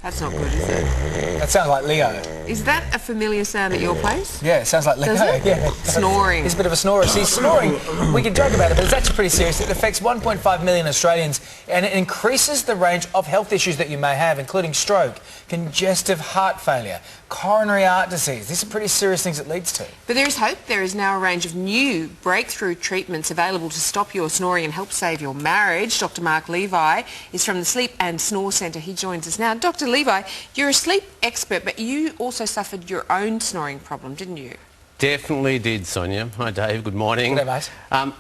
That's not good, is it? That sounds like Leo. Is that a familiar sound at your place? Yeah, it sounds like Leo. Does it? Yeah. Snoring. He's a bit of a snorer. See, snoring, we can joke about it, but it's actually pretty serious. It affects 1.5 million Australians, and it increases the range of health issues that you may have, including stroke, congestive heart failure, coronary heart disease. These are pretty serious things it leads to. But there is hope. There is now a range of new breakthrough treatments available to stop your snoring and help save your marriage. Dr. Mark Levi is from the Sleep and Snore Centre. He joins us now. Dr. Levi, you're a sleep expert, but you also suffered your own snoring problem, didn't you? Definitely did, Sonia. Hi, Dave. Good morning. Good day, mate.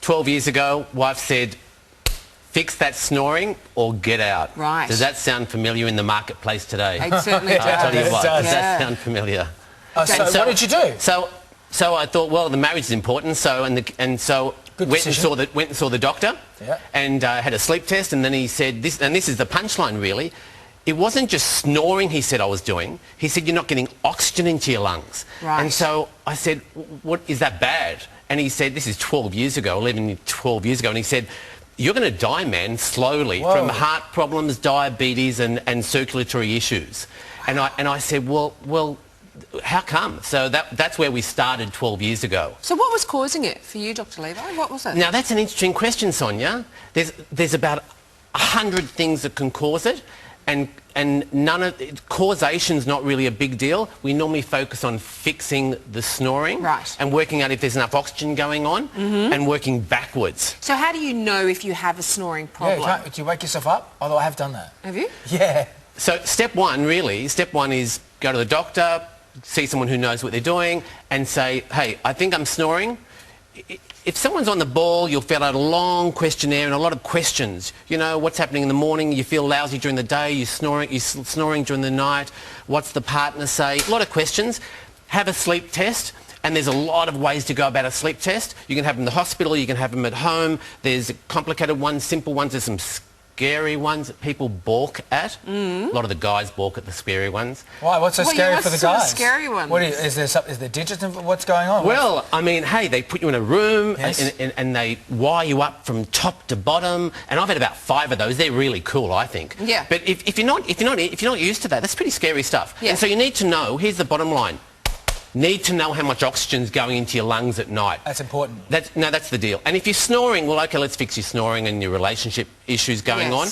12 years ago, wife said, fix that snoring or get out. Right. Does that sound familiar in the marketplace today? It certainly does. I'll tell you what, does. does that sound familiar? So what did you do? So I thought, well, the marriage is important, so went and saw the doctor, Yeah. and had a sleep test, and then he said this, and this is the punchline really. It wasn't just snoring he said I was doing. He said you're not getting oxygen into your lungs. Right. And so I said, what is that bad? And he said, this is 12 years ago, 12 years ago, and he said, you're going to die, man, slowly. Whoa. From heart problems, diabetes, and circulatory issues. And I said, well, how come? So that's where we started 12 years ago. So what was causing it for you, Dr. Levi? What was it? Now, that's an interesting question, Sonia. There's about 100 things that can cause it, and none of causation's not really a big deal. We normally focus on fixing the snoring, right, and working out if there's enough oxygen going on, and working backwards. So how do you know if you have a snoring problem? Yeah, do you wake yourself up? Although I have done that. Have you? Yeah. So step one is go to the doctor, see someone who knows what they're doing, and say, hey, I think I'm snoring. If someone's on the ball, you'll fill out a long questionnaire and a lot of questions. You know, what's happening in the morning? You feel lousy during the day? You're snoring during the night? What's the partner say? A lot of questions. Have a sleep test. And there's a lot of ways to go about a sleep test. You can have them in the hospital. You can have them at home. There's complicated ones, simple ones. There's some scary ones that people balk at. A lot of the guys balk at the scary ones. Why? What's so scary for the guys? Scary ones. What is there digits of what's going on? Well, I mean, hey, they put you in a room, Yes. and they wire you up from top to bottom. And I've had about 5 of those. They're really cool, I think. Yeah. But if you're not used to that, that's pretty scary stuff. Yeah. And so you need to know. Here's the bottom line. Need to know how much oxygen's going into your lungs at night. That's important. That's the deal. And if you're snoring, well, okay, let's fix your snoring and your relationship issues going on.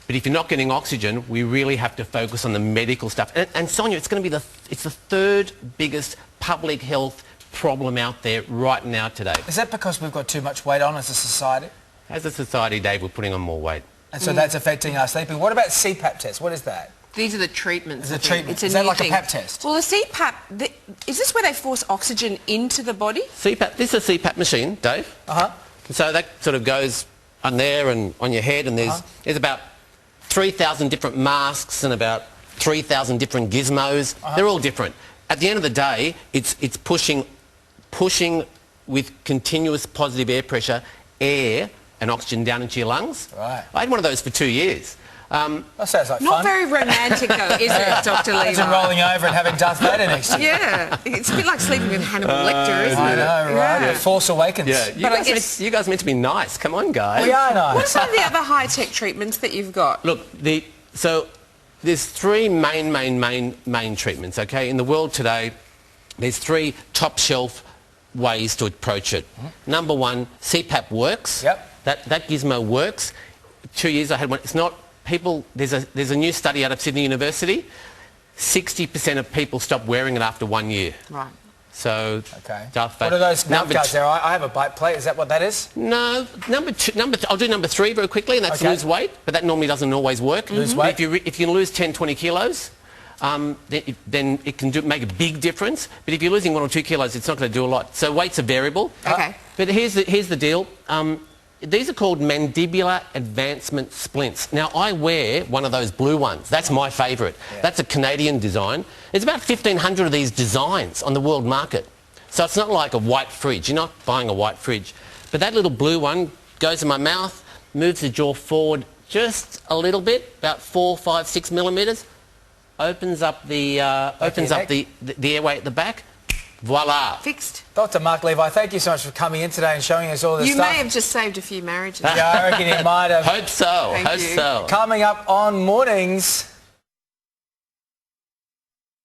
But if you're not getting oxygen, we really have to focus on the medical stuff. And Sonia, it's going to be it's the 3rd biggest public health problem out there right now today. Is that because we've got too much weight on as a society? As a society, Dave, we're putting on more weight. And so that's affecting our sleeping. What about CPAP tests? What is that? These are the treatments. It's a treatment. It's a is that new like thing. a PAP test? Well, the CPAP, is this where they force oxygen into the body? CPAP, this is a CPAP machine, Dave. So that sort of goes on there and on your head, and there's about 3,000 different masks and about 3,000 different gizmos. They're all different. At the end of the day, it's pushing with continuous positive air pressure, air and oxygen down into your lungs. Right. I had one of those for 2 years. That sounds like Not fun. very romantic, though, is it, Dr. Levi? Imagine rolling over and having Darth Vader next to you. Yeah, it's a bit like sleeping with Hannibal Lecter, isn't I it? know, right? Yeah. Force Awakens. Yeah, you guys meant to be nice. Come on, guys. We are nice. What are some of the other high-tech treatments that you've got? Look, so there's 3 main treatments, okay? In the world today, there's 3 top-shelf ways to approach it. Number 1, CPAP works. Yep. That gizmo works. 2 years I had one. It's not... People, there's a new study out of Sydney University. 60% of people stop wearing it after 1 year. Right. So, okay. What are those numbers there? I have a bite plate. Is that what that is? No, I'll do number 3 very quickly, and that's lose weight. But that normally doesn't always work. Lose weight. If you can lose 10, 20 kilos, then it can make a big difference. But if you're losing 1 or 2 kilos, it's not going to do a lot. So weight's a variable. Okay. But here's the deal. These are called mandibular advancement splints. Now, I wear one of those blue ones. That's my favourite. Yeah. That's a Canadian design. There's about 1,500 of these designs on the world market. So it's not like a white fridge. You're not buying a white fridge. But that little blue one goes in my mouth, moves the jaw forward just a little bit, about 4, 5, 6 millimetres, opens up the airway at the back, Voila. Fixed. Dr. Mark Levi, thank you so much for coming in today and showing us all this You stuff. may have just saved a few marriages. Yeah, I reckon you might have. Hope so. Thank Hope you. so. Coming up on Mornings.